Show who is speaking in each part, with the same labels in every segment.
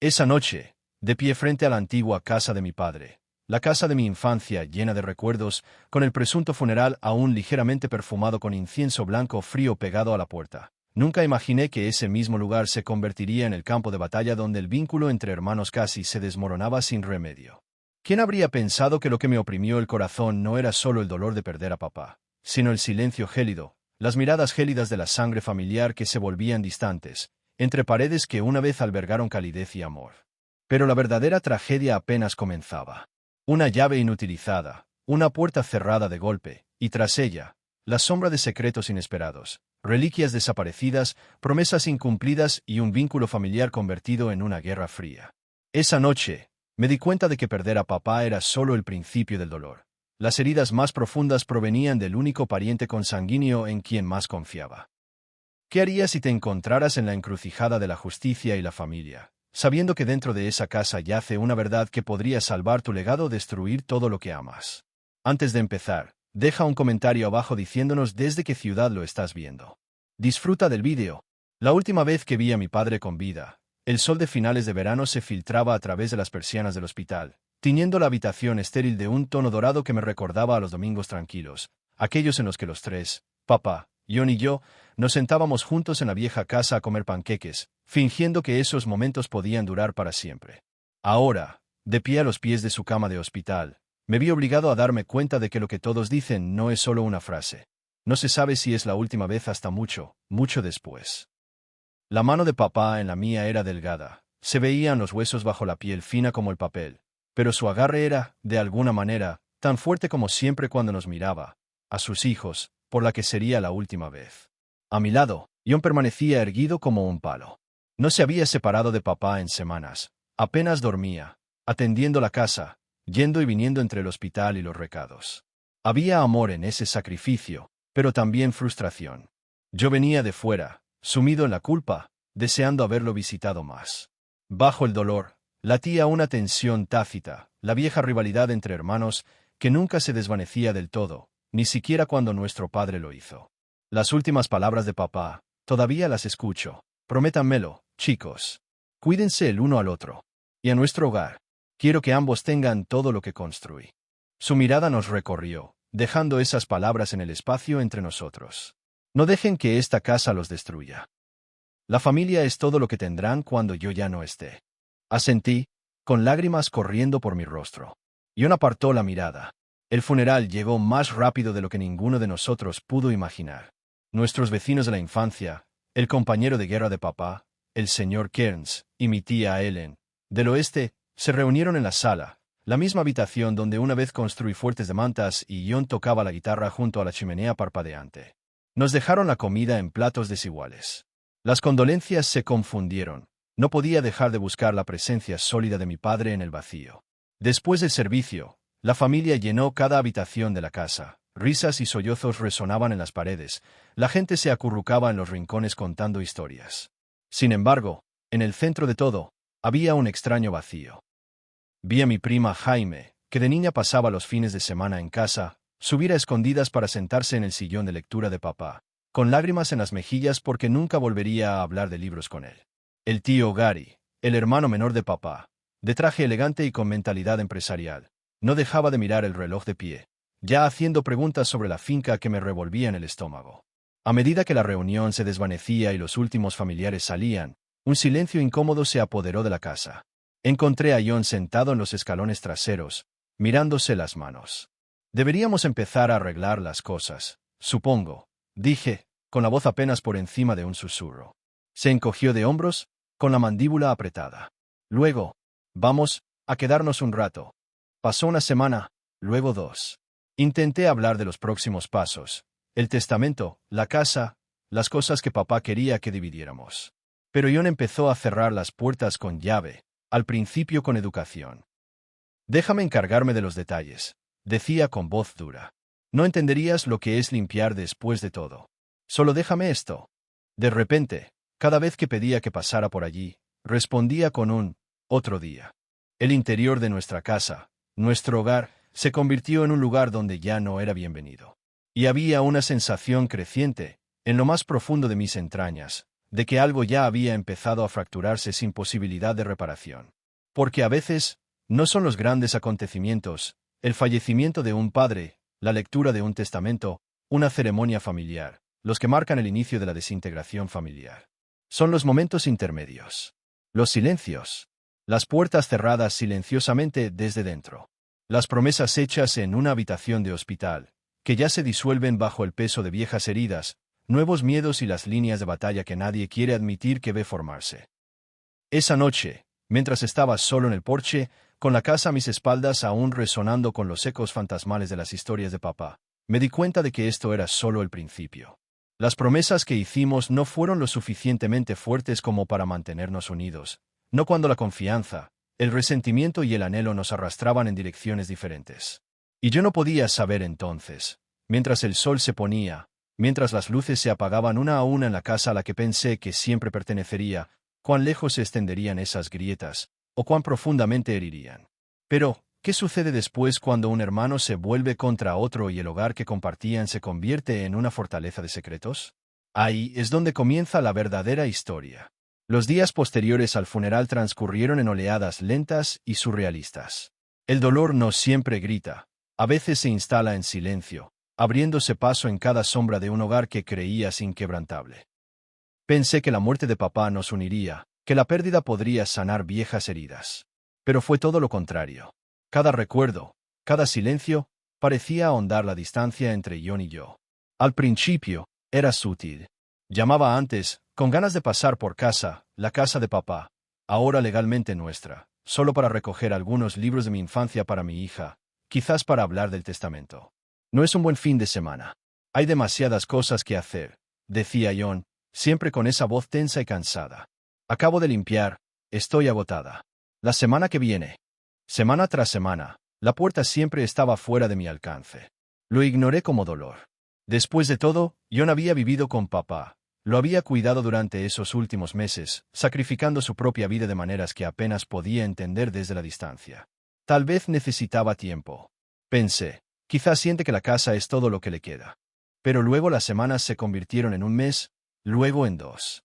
Speaker 1: Esa noche, de pie frente a la antigua casa de mi padre, la casa de mi infancia llena de recuerdos, con el presunto funeral aún ligeramente perfumado con incienso blanco frío pegado a la puerta, nunca imaginé que ese mismo lugar se convertiría en el campo de batalla donde el vínculo entre hermanos casi se desmoronaba sin remedio. ¿Quién habría pensado que lo que me oprimió el corazón no era solo el dolor de perder a papá, sino el silencio gélido, las miradas gélidas de la sangre familiar que se volvían distantes, entre paredes que una vez albergaron calidez y amor? Pero la verdadera tragedia apenas comenzaba. Una llave inutilizada, una puerta cerrada de golpe, y tras ella, la sombra de secretos inesperados, reliquias desaparecidas, promesas incumplidas y un vínculo familiar convertido en una guerra fría. Esa noche, me di cuenta de que perder a papá era solo el principio del dolor. Las heridas más profundas provenían del único pariente consanguíneo en quien más confiaba. ¿Qué harías si te encontraras en la encrucijada de la justicia y la familia, sabiendo que dentro de esa casa yace una verdad que podría salvar tu legado o destruir todo lo que amas? Antes de empezar, deja un comentario abajo diciéndonos desde qué ciudad lo estás viendo. Disfruta del vídeo. La última vez que vi a mi padre con vida, el sol de finales de verano se filtraba a través de las persianas del hospital, tiñendo la habitación estéril de un tono dorado que me recordaba a los domingos tranquilos, aquellos en los que los tres, papá, John y yo, nos sentábamos juntos en la vieja casa a comer panqueques, fingiendo que esos momentos podían durar para siempre. Ahora, de pie a los pies de su cama de hospital, me vi obligado a darme cuenta de que lo que todos dicen no es solo una frase. No se sabe si es la última vez hasta mucho, mucho después. La mano de papá en la mía era delgada, se veían los huesos bajo la piel fina como el papel, pero su agarre era, de alguna manera, tan fuerte como siempre cuando nos miraba, a sus hijos, por la que sería la última vez. A mi lado, John permanecía erguido como un palo. No se había separado de papá en semanas, apenas dormía, atendiendo la casa, yendo y viniendo entre el hospital y los recados. Había amor en ese sacrificio, pero también frustración. Yo venía de fuera, sumido en la culpa, deseando haberlo visitado más. Bajo el dolor, latía una tensión tácita, la vieja rivalidad entre hermanos, que nunca se desvanecía del todo, ni siquiera cuando nuestro padre lo hizo. Las últimas palabras de papá, todavía las escucho. Prométanmelo, chicos. Cuídense el uno al otro. Y a nuestro hogar. Quiero que ambos tengan todo lo que construí. Su mirada nos recorrió, dejando esas palabras en el espacio entre nosotros. No dejen que esta casa los destruya. La familia es todo lo que tendrán cuando yo ya no esté. Asentí, con lágrimas corriendo por mi rostro. John apartó la mirada. El funeral llegó más rápido de lo que ninguno de nosotros pudo imaginar. Nuestros vecinos de la infancia, el compañero de guerra de papá, el señor Kearns, y mi tía Ellen, del oeste, se reunieron en la sala, la misma habitación donde una vez construí fuertes de mantas y John tocaba la guitarra junto a la chimenea parpadeante. Nos dejaron la comida en platos desiguales. Las condolencias se confundieron. No podía dejar de buscar la presencia sólida de mi padre en el vacío. Después del servicio, la familia llenó cada habitación de la casa. Risas y sollozos resonaban en las paredes. La gente se acurrucaba en los rincones contando historias. Sin embargo, en el centro de todo, había un extraño vacío. Vi a mi prima Jaime, que de niña pasaba los fines de semana en casa, subir a escondidas para sentarse en el sillón de lectura de papá, con lágrimas en las mejillas porque nunca volvería a hablar de libros con él. El tío Gary, el hermano menor de papá, de traje elegante y con mentalidad empresarial, no dejaba de mirar el reloj de pie, ya haciendo preguntas sobre la finca que me revolvía en el estómago. A medida que la reunión se desvanecía y los últimos familiares salían, un silencio incómodo se apoderó de la casa. Encontré a John sentado en los escalones traseros, mirándose las manos. Deberíamos empezar a arreglar las cosas, supongo, dije, con la voz apenas por encima de un susurro. Se encogió de hombros, con la mandíbula apretada. Luego, vamos, a quedarnos un rato. Pasó una semana, luego dos. Intenté hablar de los próximos pasos, el testamento, la casa, las cosas que papá quería que dividiéramos. Pero John empezó a cerrar las puertas con llave, al principio con educación. Déjame encargarme de los detalles, decía con voz dura. No entenderías lo que es limpiar después de todo. Solo déjame esto. De repente, cada vez que pedía que pasara por allí, respondía con un otro día. El interior de nuestra casa, nuestro hogar, se convirtió en un lugar donde ya no era bienvenido. Y había una sensación creciente, en lo más profundo de mis entrañas, de que algo ya había empezado a fracturarse sin posibilidad de reparación. Porque a veces, no son los grandes acontecimientos, el fallecimiento de un padre, la lectura de un testamento, una ceremonia familiar, los que marcan el inicio de la desintegración familiar. Son los momentos intermedios. Los silencios. Las puertas cerradas silenciosamente desde dentro. Las promesas hechas en una habitación de hospital, que ya se disuelven bajo el peso de viejas heridas, nuevos miedos y las líneas de batalla que nadie quiere admitir que ve formarse. Esa noche, mientras estaba solo en el porche, con la casa a mis espaldas aún resonando con los ecos fantasmales de las historias de papá, me di cuenta de que esto era solo el principio. Las promesas que hicimos no fueron lo suficientemente fuertes como para mantenernos unidos, no cuando la confianza, el resentimiento y el anhelo nos arrastraban en direcciones diferentes. Y yo no podía saber entonces, mientras el sol se ponía, mientras las luces se apagaban una a una en la casa a la que pensé que siempre pertenecería, cuán lejos se extenderían esas grietas, o cuán profundamente herirían. Pero, ¿qué sucede después cuando un hermano se vuelve contra otro y el hogar que compartían se convierte en una fortaleza de secretos? Ahí es donde comienza la verdadera historia. Los días posteriores al funeral transcurrieron en oleadas lentas y surrealistas. El dolor no siempre grita, a veces se instala en silencio, abriéndose paso en cada sombra de un hogar que creías inquebrantable. Pensé que la muerte de papá nos uniría, que la pérdida podría sanar viejas heridas. Pero fue todo lo contrario. Cada recuerdo, cada silencio, parecía ahondar la distancia entre John y yo. Al principio, era sutil. Llamaba antes, con ganas de pasar por casa, la casa de papá, ahora legalmente nuestra, solo para recoger algunos libros de mi infancia para mi hija, quizás para hablar del testamento. No es un buen fin de semana. Hay demasiadas cosas que hacer, decía John, siempre con esa voz tensa y cansada. Acabo de limpiar, estoy agotada. La semana que viene. Semana tras semana, la puerta siempre estaba fuera de mi alcance. Lo ignoré como dolor. Después de todo, John había vivido con papá. Lo había cuidado durante esos últimos meses, sacrificando su propia vida de maneras que apenas podía entender desde la distancia. Tal vez necesitaba tiempo. Pensé, quizás siente que la casa es todo lo que le queda. Pero luego las semanas se convirtieron en un mes, luego en 2.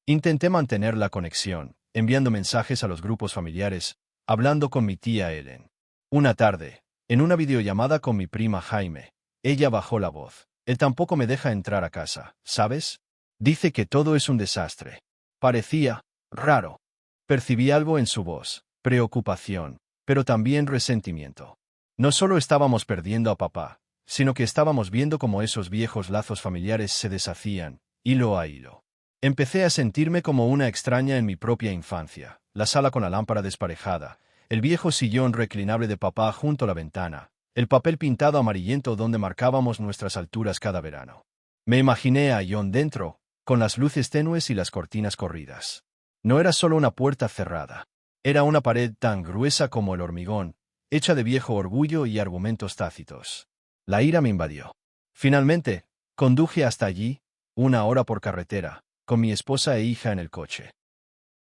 Speaker 1: Intenté mantener la conexión, enviando mensajes a los grupos familiares, hablando con mi tía Ellen. Una tarde, en una videollamada con mi prima Jaime, ella bajó la voz. Él tampoco me deja entrar a casa, ¿sabes? Dice que todo es un desastre. Parecía raro. Percibí algo en su voz, preocupación, pero también resentimiento. No solo estábamos perdiendo a papá, sino que estábamos viendo cómo esos viejos lazos familiares se deshacían, hilo a hilo. Empecé a sentirme como una extraña en mi propia infancia, la sala con la lámpara desparejada, el viejo sillón reclinable de papá junto a la ventana, el papel pintado amarillento donde marcábamos nuestras alturas cada verano. Me imaginé a John dentro, con las luces tenues y las cortinas corridas. No era solo una puerta cerrada. Era una pared tan gruesa como el hormigón, hecha de viejo orgullo y argumentos tácitos. La ira me invadió. Finalmente, conduje hasta allí, 1 hora por carretera, con mi esposa e hija en el coche.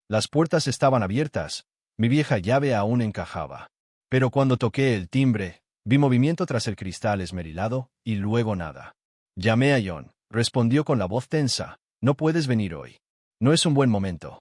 Speaker 1: Las puertas estaban abiertas, mi vieja llave aún encajaba. Pero cuando toqué el timbre, vi movimiento tras el cristal esmerilado, y luego nada. Llamé a John, respondió con la voz tensa, no puedes venir hoy. No es un buen momento.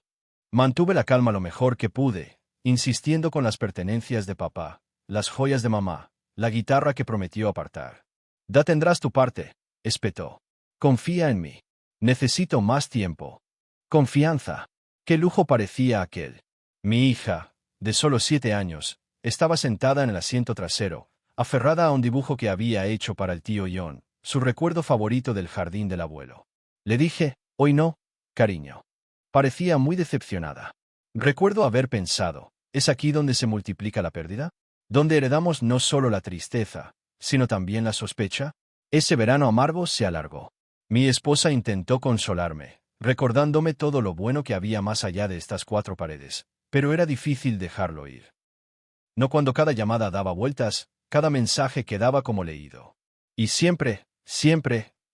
Speaker 1: Mantuve la calma lo mejor que pude, insistiendo con las pertenencias de papá, las joyas de mamá, la guitarra que prometió apartar. Ya tendrás tu parte, espetó. Confía en mí. Necesito más tiempo. Confianza. Qué lujo parecía aquel. Mi hija, de solo 7 años, estaba sentada en el asiento trasero, aferrada a un dibujo que había hecho para el tío John, su recuerdo favorito del jardín del abuelo. Le dije, hoy no, cariño. Parecía muy decepcionada. Recuerdo haber pensado, ¿es aquí donde se multiplica la pérdida? ¿Donde heredamos no solo la tristeza, sino también la sospecha? Ese verano amargo se alargó. Mi esposa intentó consolarme, recordándome todo lo bueno que había más allá de estas 4 paredes, pero era difícil dejarlo ir. No cuando cada llamada daba vueltas, cada mensaje quedaba como leído. Y siempre,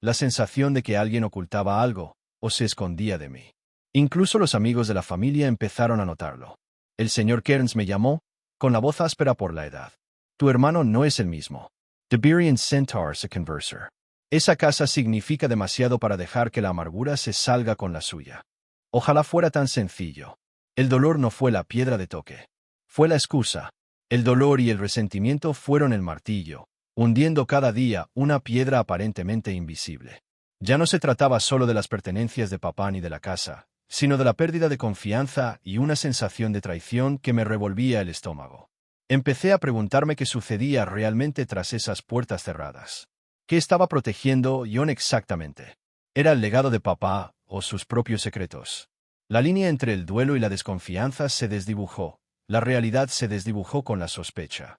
Speaker 1: la sensación de que alguien ocultaba algo, o se escondía de mí. Incluso los amigos de la familia empezaron a notarlo. El señor Cairns me llamó, con la voz áspera por la edad. Tu hermano no es el mismo. Tiberian Centaur se converser. Esa casa significa demasiado para dejar que la amargura se salga con la suya. Ojalá fuera tan sencillo. El dolor no fue la piedra de toque. Fue la excusa. El dolor y el resentimiento fueron el martillo, hundiendo cada día una piedra aparentemente invisible. Ya no se trataba solo de las pertenencias de papá ni de la casa, sino de la pérdida de confianza y una sensación de traición que me revolvía el estómago. Empecé a preguntarme qué sucedía realmente tras esas puertas cerradas. ¿Qué estaba protegiendo John exactamente? ¿Era el legado de papá o sus propios secretos? La línea entre el duelo y la desconfianza se desdibujó. La realidad se desdibujó con la sospecha.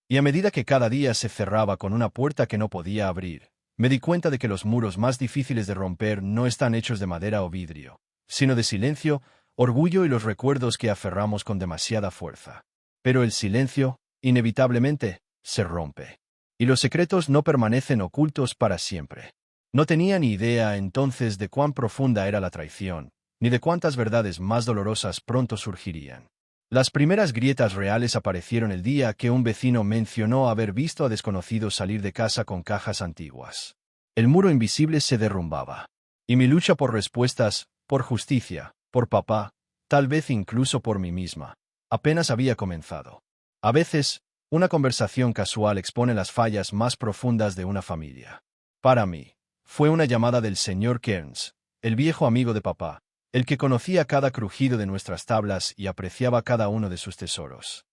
Speaker 1: Y a medida que cada día se cerraba con una puerta que no podía abrir, me di cuenta de que los muros más difíciles de romper no están hechos de madera o vidrio, sino de silencio, orgullo y los recuerdos que aferramos con demasiada fuerza. Pero el silencio, inevitablemente, se rompe. Y los secretos no permanecen ocultos para siempre. No tenía ni idea entonces de cuán profunda era la traición, ni de cuántas verdades más dolorosas pronto surgirían. Las primeras grietas reales aparecieron el día que un vecino mencionó haber visto a desconocidos salir de casa con cajas antiguas. El muro invisible se derrumbaba. Y mi lucha por respuestas, por justicia, por papá, tal vez incluso por mí misma, apenas había comenzado. A veces, una conversación casual expone las fallas más profundas de una familia. Para mí, fue una llamada del señor Kearns, el viejo amigo de papá, el que conocía cada crujido de nuestras tablas y apreciaba cada uno de sus tesoros.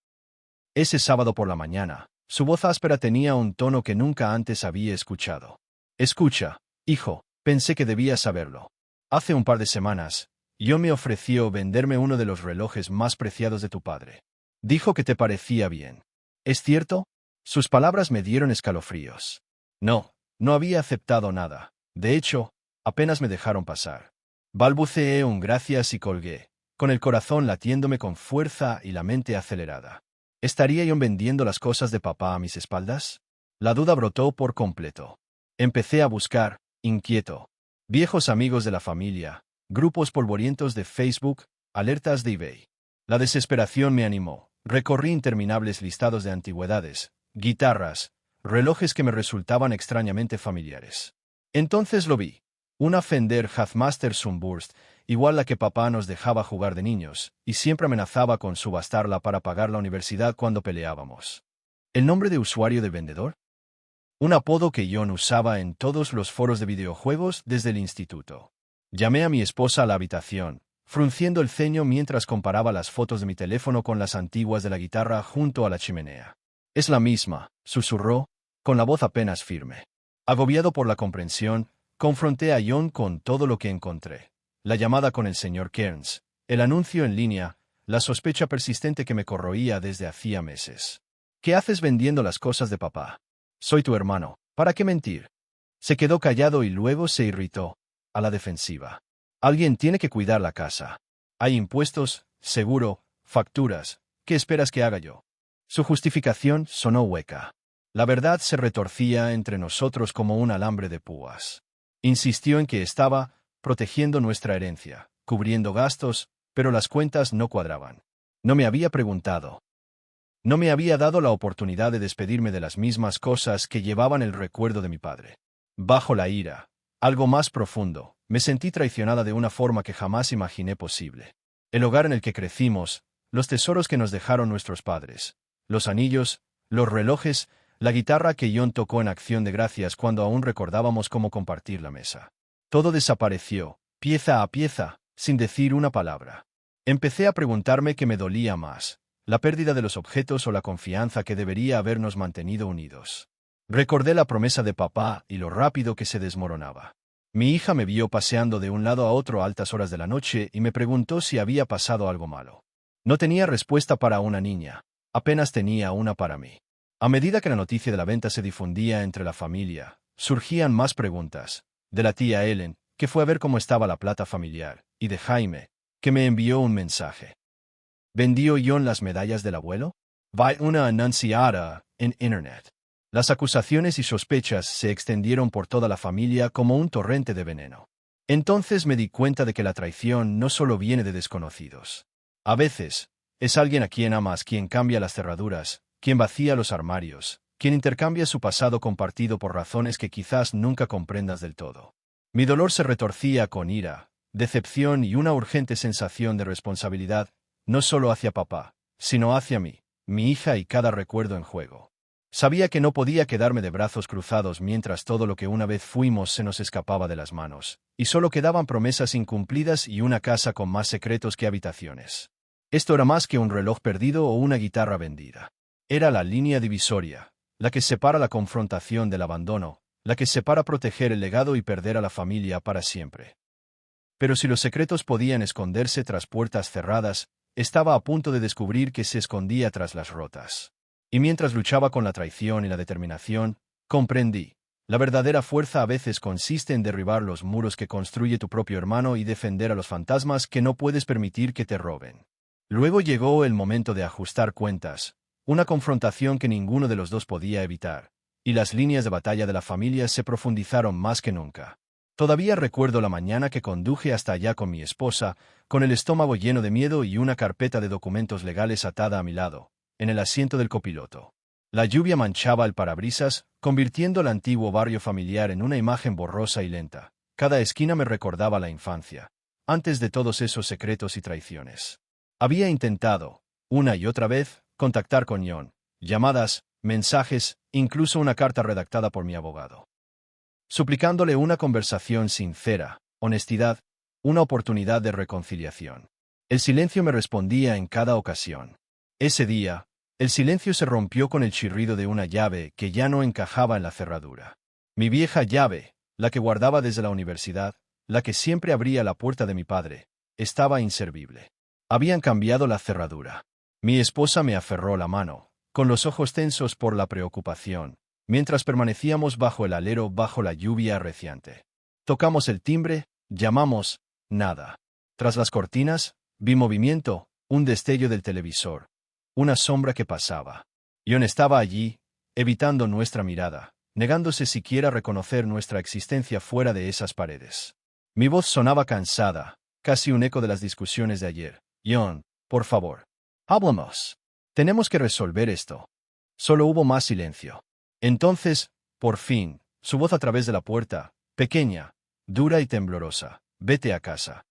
Speaker 1: Ese sábado por la mañana, su voz áspera tenía un tono que nunca antes había escuchado. Escucha, hijo, pensé que debías saberlo. Hace un par de semanas, John me ofreció venderme uno de los relojes más preciados de tu padre. Dijo que te parecía bien. ¿Es cierto? Sus palabras me dieron escalofríos. No, no había aceptado nada. De hecho, apenas me dejaron pasar. Balbuceé un gracias y colgué, con el corazón latiéndome con fuerza y la mente acelerada. ¿Estaría yo vendiendo las cosas de papá a mis espaldas? La duda brotó por completo. Empecé a buscar, inquieto, viejos amigos de la familia, grupos polvorientos de Facebook, alertas de eBay. La desesperación me animó. Recorrí interminables listados de antigüedades, guitarras, relojes que me resultaban extrañamente familiares. Entonces lo vi. Una Fender Jazzmaster Sunburst, igual la que papá nos dejaba jugar de niños, y siempre amenazaba con subastarla para pagar la universidad cuando peleábamos. ¿El nombre de usuario del vendedor? Un apodo que John usaba en todos los foros de videojuegos desde el instituto. Llamé a mi esposa a la habitación, frunciendo el ceño mientras comparaba las fotos de mi teléfono con las antiguas de la guitarra junto a la chimenea. Es la misma, susurró, con la voz apenas firme. Agobiado por la comprensión, confronté a John con todo lo que encontré. La llamada con el señor Kearns, el anuncio en línea, la sospecha persistente que me corroía desde hacía meses. ¿Qué haces vendiendo las cosas de papá? Soy tu hermano, ¿para qué mentir? Se quedó callado y luego se irritó, a la defensiva. Alguien tiene que cuidar la casa. Hay impuestos, seguro, facturas. ¿Qué esperas que haga yo? Su justificación sonó hueca. La verdad se retorcía entre nosotros como un alambre de púas. Insistió en que estaba protegiendo nuestra herencia, cubriendo gastos, pero las cuentas no cuadraban. No me había preguntado. No me había dado la oportunidad de despedirme de las mismas cosas que llevaban el recuerdo de mi padre. Bajo la ira, algo más profundo, me sentí traicionada de una forma que jamás imaginé posible. El hogar en el que crecimos, los tesoros que nos dejaron nuestros padres, los anillos, los relojes, la guitarra que John tocó en Acción de Gracias cuando aún recordábamos cómo compartir la mesa. Todo desapareció, pieza a pieza, sin decir una palabra. Empecé a preguntarme qué me dolía más, la pérdida de los objetos o la confianza que debería habernos mantenido unidos. Recordé la promesa de papá y lo rápido que se desmoronaba. Mi hija me vio paseando de un lado a otro a altas horas de la noche y me preguntó si había pasado algo malo. No tenía respuesta para una niña, apenas tenía una para mí. A medida que la noticia de la venta se difundía entre la familia, surgían más preguntas. De la tía Ellen, que fue a ver cómo estaba la plata familiar, y de Jaime, que me envió un mensaje. ¿Vendió John las medallas del abuelo? Vi una anunciada en Internet. Las acusaciones y sospechas se extendieron por toda la familia como un torrente de veneno. Entonces me di cuenta de que la traición no solo viene de desconocidos. A veces, es alguien a quien amas quien cambia las cerraduras, quien vacía los armarios, quien intercambia su pasado compartido por razones que quizás nunca comprendas del todo. Mi dolor se retorcía con ira, decepción y una urgente sensación de responsabilidad, no solo hacia papá, sino hacia mí, mi hija y cada recuerdo en juego. Sabía que no podía quedarme de brazos cruzados mientras todo lo que una vez fuimos se nos escapaba de las manos, y solo quedaban promesas incumplidas y una casa con más secretos que habitaciones. Esto era más que un reloj perdido o una guitarra vendida. Era la línea divisoria, la que separa la confrontación del abandono, la que separa proteger el legado y perder a la familia para siempre. Pero si los secretos podían esconderse tras puertas cerradas, estaba a punto de descubrir que se escondía tras las rotas. Y mientras luchaba con la traición y la determinación, comprendí. La verdadera fuerza a veces consiste en derribar los muros que construye tu propio hermano y defender a los fantasmas que no puedes permitir que te roben. Luego llegó el momento de ajustar cuentas, una confrontación que ninguno de los dos podía evitar, y las líneas de batalla de la familia se profundizaron más que nunca. Todavía recuerdo la mañana que conduje hasta allá con mi esposa, con el estómago lleno de miedo y una carpeta de documentos legales atada a mi lado, en el asiento del copiloto. La lluvia manchaba el parabrisas, convirtiendo el antiguo barrio familiar en una imagen borrosa y lenta. Cada esquina me recordaba la infancia, antes de todos esos secretos y traiciones. Había intentado, una y otra vez, contactar con John, llamadas, mensajes, incluso una carta redactada por mi abogado, suplicándole una conversación sincera, honestidad, una oportunidad de reconciliación. El silencio me respondía en cada ocasión. Ese día, el silencio se rompió con el chirrido de una llave que ya no encajaba en la cerradura. Mi vieja llave, la que guardaba desde la universidad, la que siempre abría la puerta de mi padre, estaba inservible. Habían cambiado la cerradura. Mi esposa me aferró la mano, con los ojos tensos por la preocupación, mientras permanecíamos bajo el alero bajo la lluvia arreciante. Tocamos el timbre, llamamos, nada. Tras las cortinas, vi movimiento, un destello del televisor, una sombra que pasaba. John estaba allí, evitando nuestra mirada, negándose siquiera a reconocer nuestra existencia fuera de esas paredes. Mi voz sonaba cansada, casi un eco de las discusiones de ayer. John, por favor. Hablamos. Tenemos que resolver esto. Solo hubo más silencio. Entonces, por fin, su voz a través de la puerta, pequeña, dura y temblorosa. Vete a casa.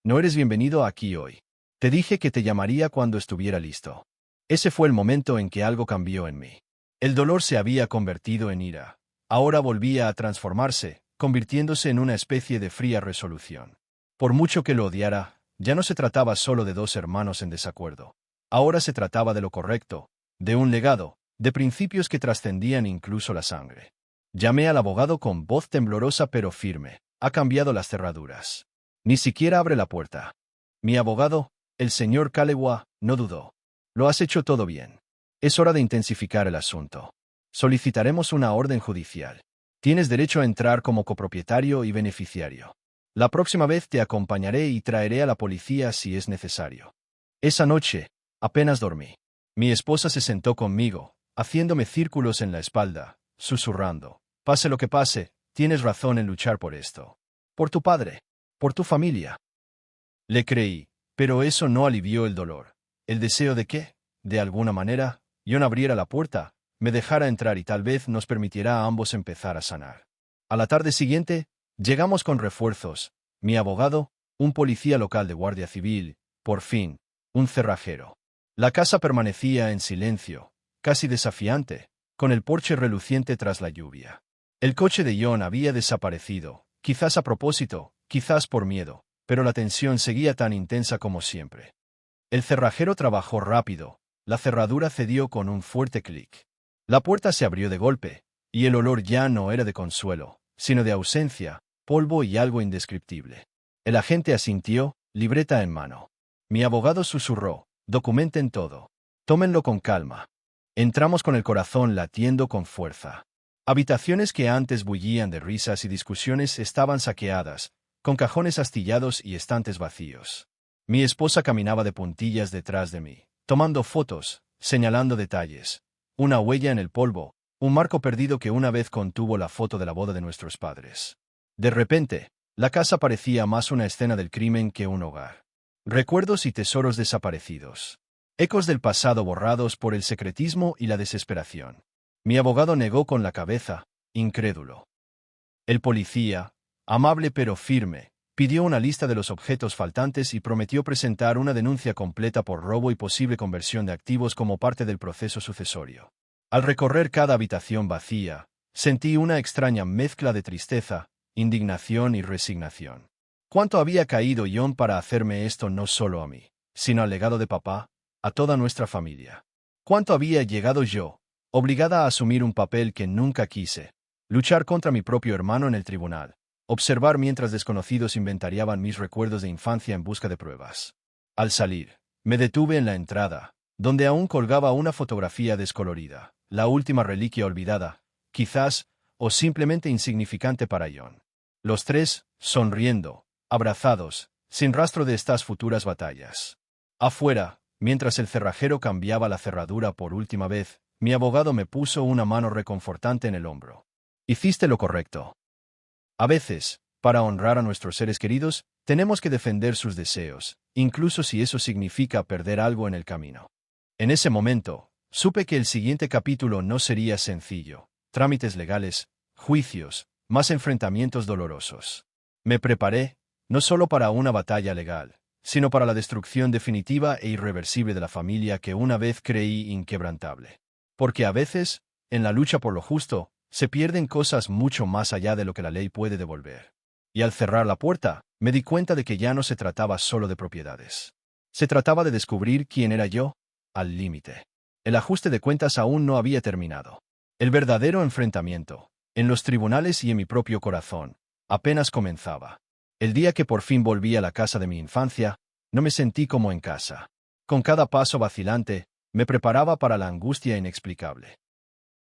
Speaker 1: No eres bienvenido aquí hoy. Te dije que te llamaría cuando estuviera listo. Ese fue el momento en que algo cambió en mí. El dolor se había convertido en ira. Ahora volvía a transformarse, convirtiéndose en una especie de fría resolución. Por mucho que lo odiara, ya no se trataba solo de dos hermanos en desacuerdo. Ahora se trataba de lo correcto, de un legado, de principios que trascendían incluso la sangre. Llamé al abogado con voz temblorosa pero firme. Ha cambiado las cerraduras. Ni siquiera abre la puerta. Mi abogado, el señor Kalewa, no dudó. Lo has hecho todo bien. Es hora de intensificar el asunto. Solicitaremos una orden judicial. Tienes derecho a entrar como copropietario y beneficiario. La próxima vez te acompañaré y traeré a la policía si es necesario. Esa noche, apenas dormí. Mi esposa se sentó conmigo, haciéndome círculos en la espalda, susurrando. Pase lo que pase, tienes razón en luchar por esto. Por tu padre. Por tu familia. Le creí, pero eso no alivió el dolor. El deseo de que, de alguna manera, John abriera la puerta, me dejara entrar y tal vez nos permitiera a ambos empezar a sanar. A la tarde siguiente, llegamos con refuerzos, mi abogado, un policía local de Guardia Civil, por fin, un cerrajero. La casa permanecía en silencio, casi desafiante, con el porche reluciente tras la lluvia. El coche de John había desaparecido, quizás a propósito, quizás por miedo, pero la tensión seguía tan intensa como siempre. El cerrajero trabajó rápido, la cerradura cedió con un fuerte clic. La puerta se abrió de golpe, y el olor ya no era de consuelo, sino de ausencia, polvo y algo indescriptible. El agente asintió, libreta en mano. Mi abogado susurró, documenten todo. Tómenlo con calma. Entramos con el corazón latiendo con fuerza. Habitaciones que antes bullían de risas y discusiones estaban saqueadas, con cajones astillados y estantes vacíos. Mi esposa caminaba de puntillas detrás de mí, tomando fotos, señalando detalles. Una huella en el polvo, un marco perdido que una vez contuvo la foto de la boda de nuestros padres. De repente, la casa parecía más una escena del crimen que un hogar. Recuerdos y tesoros desaparecidos. Ecos del pasado borrados por el secretismo y la desesperación. Mi abogado negó con la cabeza, incrédulo. El policía, amable pero firme, pidió una lista de los objetos faltantes y prometió presentar una denuncia completa por robo y posible conversión de activos como parte del proceso sucesorio. Al recorrer cada habitación vacía, sentí una extraña mezcla de tristeza, indignación y resignación. ¿Cuánto había caído John para hacerme esto no solo a mí, sino al legado de papá, a toda nuestra familia? ¿Cuánto había llegado yo, obligada a asumir un papel que nunca quise, luchar contra mi propio hermano en el tribunal, observar mientras desconocidos inventariaban mis recuerdos de infancia en busca de pruebas? Al salir, me detuve en la entrada, donde aún colgaba una fotografía descolorida, la última reliquia olvidada, quizás, o simplemente insignificante para John. Los tres, sonriendo, abrazados, sin rastro de estas futuras batallas. Afuera, mientras el cerrajero cambiaba la cerradura por última vez, mi abogado me puso una mano reconfortante en el hombro. Hiciste lo correcto. A veces, para honrar a nuestros seres queridos, tenemos que defender sus deseos, incluso si eso significa perder algo en el camino. En ese momento, supe que el siguiente capítulo no sería sencillo. Trámites legales, juicios, más enfrentamientos dolorosos. Me preparé, no solo para una batalla legal, sino para la destrucción definitiva e irreversible de la familia que una vez creí inquebrantable. Porque a veces, en la lucha por lo justo, se pierden cosas mucho más allá de lo que la ley puede devolver. Y al cerrar la puerta, me di cuenta de que ya no se trataba solo de propiedades. Se trataba de descubrir quién era yo, al límite. El ajuste de cuentas aún no había terminado. El verdadero enfrentamiento, en los tribunales y en mi propio corazón, apenas comenzaba. El día que por fin volví a la casa de mi infancia, no me sentí como en casa. Con cada paso vacilante, me preparaba para la angustia inexplicable.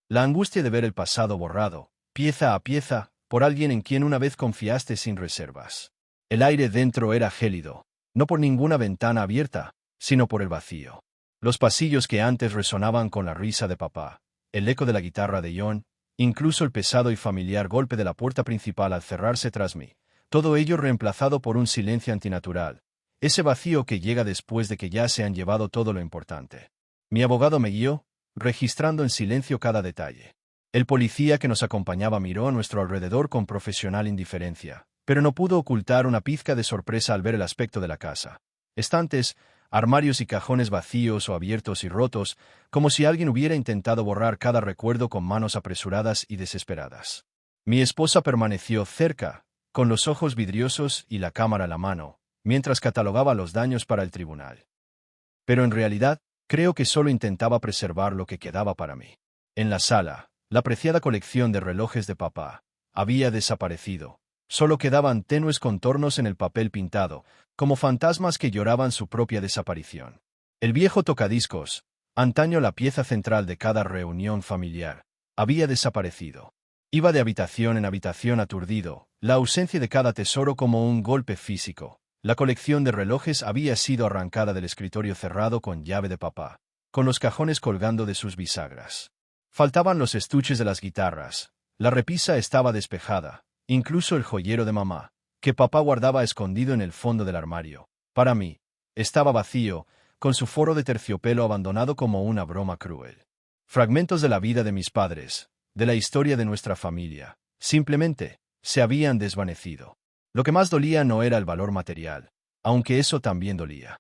Speaker 1: La angustia de ver el pasado borrado, pieza a pieza, por alguien en quien una vez confiaste sin reservas. El aire dentro era gélido, no por ninguna ventana abierta, sino por el vacío. Los pasillos que antes resonaban con la risa de papá, el eco de la guitarra de John, incluso el pesado y familiar golpe de la puerta principal al cerrarse tras mí, todo ello reemplazado por un silencio antinatural, ese vacío que llega después de que ya se han llevado todo lo importante. Mi abogado me guió, registrando en silencio cada detalle. El policía que nos acompañaba miró a nuestro alrededor con profesional indiferencia, pero no pudo ocultar una pizca de sorpresa al ver el aspecto de la casa. Estantes, armarios y cajones vacíos o abiertos y rotos, como si alguien hubiera intentado borrar cada recuerdo con manos apresuradas y desesperadas. Mi esposa permaneció cerca, con los ojos vidriosos y la cámara a la mano, mientras catalogaba los daños para el tribunal. Pero en realidad, creo que solo intentaba preservar lo que quedaba para mí. En la sala, la preciada colección de relojes de papá había desaparecido. Solo quedaban tenues contornos en el papel pintado, como fantasmas que lloraban su propia desaparición. El viejo tocadiscos, antaño la pieza central de cada reunión familiar, había desaparecido. Iba de habitación en habitación aturdido, la ausencia de cada tesoro como un golpe físico. La colección de relojes había sido arrancada del escritorio cerrado con llave de papá, con los cajones colgando de sus bisagras. Faltaban los estuches de las guitarras, la repisa estaba despejada, incluso el joyero de mamá, que papá guardaba escondido en el fondo del armario. Para mí, estaba vacío, con su forro de terciopelo abandonado como una broma cruel. Fragmentos de la vida de mis padres, de la historia de nuestra familia, simplemente, se habían desvanecido. Lo que más dolía no era el valor material, aunque eso también dolía,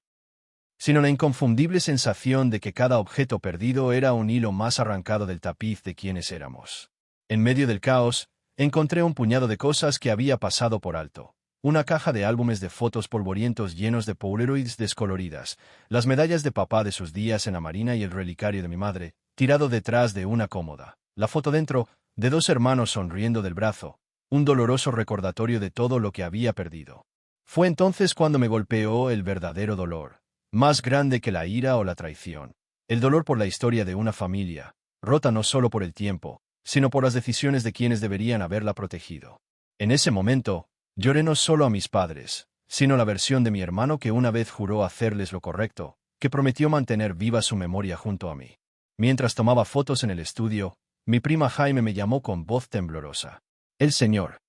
Speaker 1: sino la inconfundible sensación de que cada objeto perdido era un hilo más arrancado del tapiz de quienes éramos. En medio del caos, encontré un puñado de cosas que había pasado por alto. Una caja de álbumes de fotos polvorientos llenos de polaroids descoloridas, las medallas de papá de sus días en la marina y el relicario de mi madre, tirado detrás de una cómoda. La foto dentro, de dos hermanos sonriendo del brazo, un doloroso recordatorio de todo lo que había perdido. Fue entonces cuando me golpeó el verdadero dolor, más grande que la ira o la traición. El dolor por la historia de una familia, rota no solo por el tiempo, sino por las decisiones de quienes deberían haberla protegido. En ese momento, lloré no solo a mis padres, sino la versión de mi hermano que una vez juró hacerles lo correcto, que prometió mantener viva su memoria junto a mí. Mientras tomaba fotos en el estudio, mi prima Jaime me llamó con voz temblorosa. El señor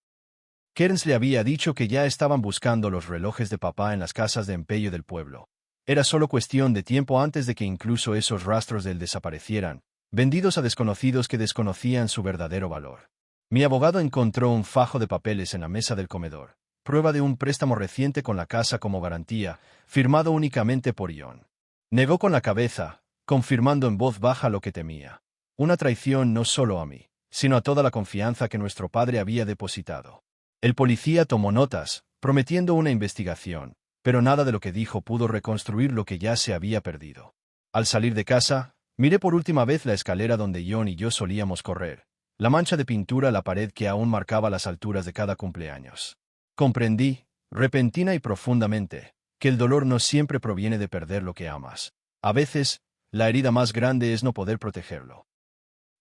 Speaker 1: Kearns le había dicho que ya estaban buscando los relojes de papá en las casas de empeño del pueblo. Era solo cuestión de tiempo antes de que incluso esos rastros de él desaparecieran, vendidos a desconocidos que desconocían su verdadero valor. Mi abogado encontró un fajo de papeles en la mesa del comedor, prueba de un préstamo reciente con la casa como garantía, firmado únicamente por John. Negó con la cabeza, confirmando en voz baja lo que temía. Una traición no solo a mí, sino a toda la confianza que nuestro padre había depositado. El policía tomó notas, prometiendo una investigación, pero nada de lo que dijo pudo reconstruir lo que ya se había perdido. Al salir de casa, miré por última vez la escalera donde John y yo solíamos correr, la mancha de pintura a la pared que aún marcaba las alturas de cada cumpleaños. Comprendí, repentina y profundamente, que el dolor no siempre proviene de perder lo que amas. A veces, la herida más grande es no poder protegerlo.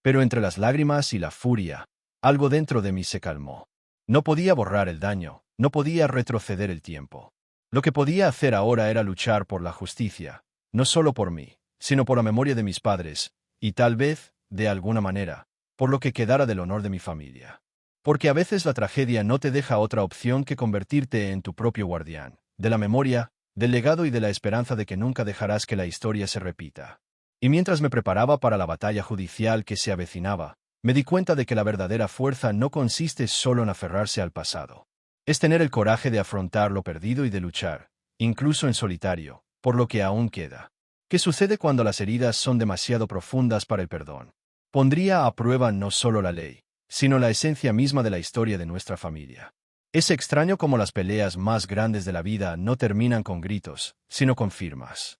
Speaker 1: Pero entre las lágrimas y la furia, algo dentro de mí se calmó. No podía borrar el daño, no podía retroceder el tiempo. Lo que podía hacer ahora era luchar por la justicia, no solo por mí, sino por la memoria de mis padres, y tal vez, de alguna manera, por lo que quedara del honor de mi familia. Porque a veces la tragedia no te deja otra opción que convertirte en tu propio guardián, de la memoria, del legado y de la esperanza de que nunca dejarás que la historia se repita. Y mientras me preparaba para la batalla judicial que se avecinaba, me di cuenta de que la verdadera fuerza no consiste solo en aferrarse al pasado. Es tener el coraje de afrontar lo perdido y de luchar, incluso en solitario, por lo que aún queda. ¿Qué sucede cuando las heridas son demasiado profundas para el perdón? Pondría a prueba no solo la ley, sino la esencia misma de la historia de nuestra familia. Es extraño cómo las peleas más grandes de la vida no terminan con gritos, sino con firmas.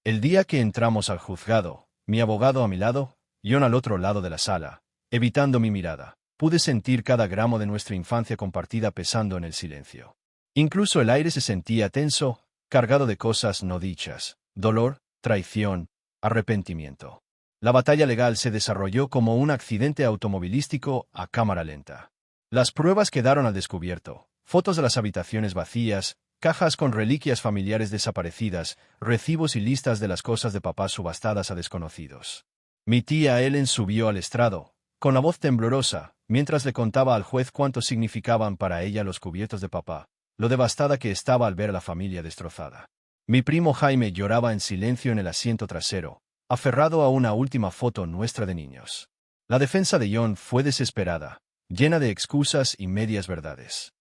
Speaker 1: El día que entramos al juzgado, mi abogado a mi lado, John al otro lado de la sala, evitando mi mirada, pude sentir cada gramo de nuestra infancia compartida pesando en el silencio. Incluso el aire se sentía tenso, cargado de cosas no dichas, dolor, traición, arrepentimiento. La batalla legal se desarrolló como un accidente automovilístico a cámara lenta. Las pruebas quedaron al descubierto, fotos de las habitaciones vacías, cajas con reliquias familiares desaparecidas, recibos y listas de las cosas de papá subastadas a desconocidos. Mi tía Ellen subió al estrado, con la voz temblorosa, mientras le contaba al juez cuánto significaban para ella los cubiertos de papá, lo devastada que estaba al ver a la familia destrozada. Mi primo Jaime lloraba en silencio en el asiento trasero, aferrado a una última foto nuestra de niños. La defensa de John fue desesperada, llena de excusas y medias verdades.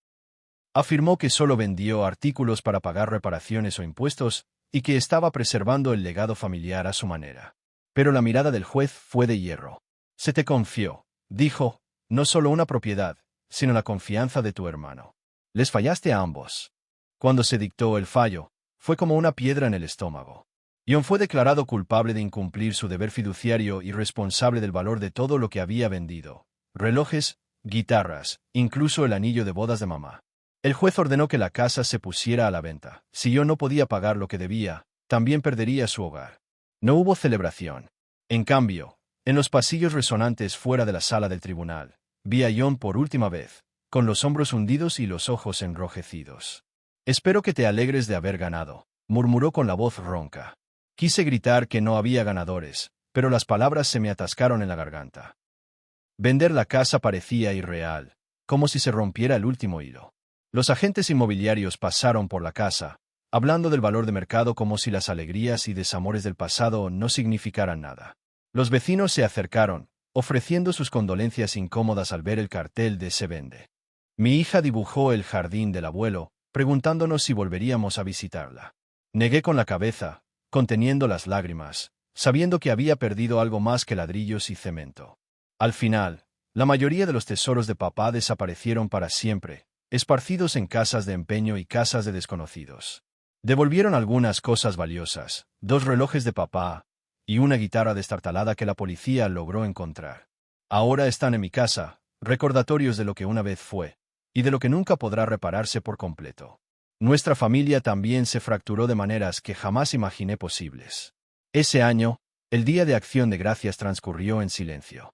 Speaker 1: Afirmó que solo vendió artículos para pagar reparaciones o impuestos, y que estaba preservando el legado familiar a su manera. Pero la mirada del juez fue de hierro. Se te confió, dijo, no solo una propiedad, sino la confianza de tu hermano. Les fallaste a ambos. Cuando se dictó el fallo, fue como una piedra en el estómago. John fue declarado culpable de incumplir su deber fiduciario y responsable del valor de todo lo que había vendido: relojes, guitarras, incluso el anillo de bodas de mamá. El juez ordenó que la casa se pusiera a la venta. Si John no podía pagar lo que debía, también perdería su hogar. No hubo celebración. En cambio, en los pasillos resonantes fuera de la sala del tribunal, vi a John por última vez, con los hombros hundidos y los ojos enrojecidos. «Espero que te alegres de haber ganado», murmuró con la voz ronca. Quise gritar que no había ganadores, pero las palabras se me atascaron en la garganta. Vender la casa parecía irreal, como si se rompiera el último hilo. Los agentes inmobiliarios pasaron por la casa, hablando del valor de mercado como si las alegrías y desamores del pasado no significaran nada. Los vecinos se acercaron, ofreciendo sus condolencias incómodas al ver el cartel de «Se vende». Mi hija dibujó el jardín del abuelo, preguntándonos si volveríamos a visitarla. Negué con la cabeza, conteniendo las lágrimas, sabiendo que había perdido algo más que ladrillos y cemento. Al final, la mayoría de los tesoros de papá desaparecieron para siempre, esparcidos en casas de empeño y casas de desconocidos. Devolvieron algunas cosas valiosas, 2 relojes de papá y una guitarra destartalada que la policía logró encontrar. Ahora están en mi casa, recordatorios de lo que una vez fue, y de lo que nunca podrá repararse por completo. Nuestra familia también se fracturó de maneras que jamás imaginé posibles. Ese año, el Día de Acción de Gracias transcurrió en silencio.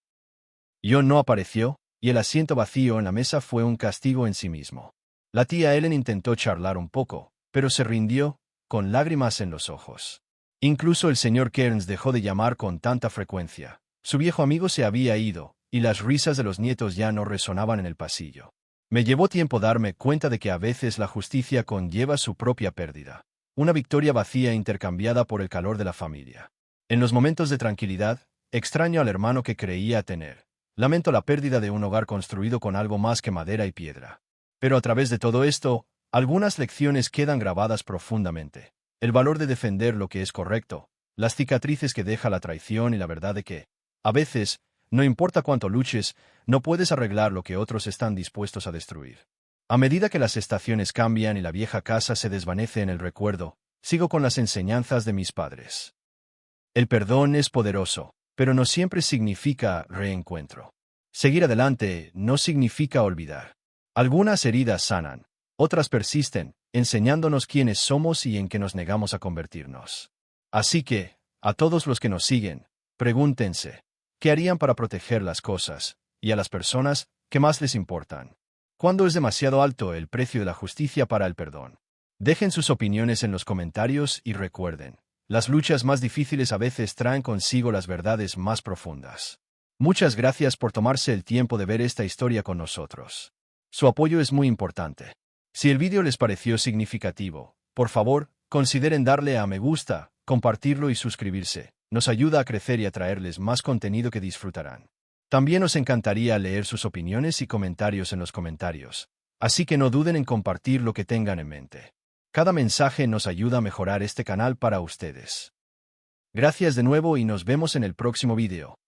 Speaker 1: John no apareció, y el asiento vacío en la mesa fue un castigo en sí mismo. La tía Ellen intentó charlar un poco, pero se rindió, con lágrimas en los ojos. Incluso el señor Kearns dejó de llamar con tanta frecuencia. Su viejo amigo se había ido, y las risas de los nietos ya no resonaban en el pasillo. Me llevó tiempo darme cuenta de que a veces la justicia conlleva su propia pérdida. Una victoria vacía intercambiada por el calor de la familia. En los momentos de tranquilidad, Extraño al hermano que creía tener. Lamento la pérdida de un hogar construido con algo más que madera y piedra. Pero a través de todo esto, algunas lecciones quedan grabadas profundamente. El valor de defender lo que es correcto, las cicatrices que deja la traición y la verdad de que, a veces, no importa cuánto luches, no puedes arreglar lo que otros están dispuestos a destruir. A medida que las estaciones cambian y la vieja casa se desvanece en el recuerdo, sigo con las enseñanzas de mis padres. El perdón es poderoso, pero no siempre significa reencuentro. Seguir adelante no significa olvidar. Algunas heridas sanan, otras persisten, enseñándonos quiénes somos y en qué nos negamos a convertirnos. Así que, a todos los que nos siguen, pregúntense, ¿qué harían para proteger las cosas y a las personas que más les importan? ¿Cuándo es demasiado alto el precio de la justicia para el perdón? Dejen sus opiniones en los comentarios y recuerden, las luchas más difíciles a veces traen consigo las verdades más profundas. Muchas gracias por tomarse el tiempo de ver esta historia con nosotros. Su apoyo es muy importante. Si el vídeo les pareció significativo, por favor, consideren darle a me gusta, compartirlo y suscribirse. Nos ayuda a crecer y a traerles más contenido que disfrutarán. También nos encantaría leer sus opiniones y comentarios en los comentarios, así que no duden en compartir lo que tengan en mente. Cada mensaje nos ayuda a mejorar este canal para ustedes. Gracias de nuevo y nos vemos en el próximo vídeo.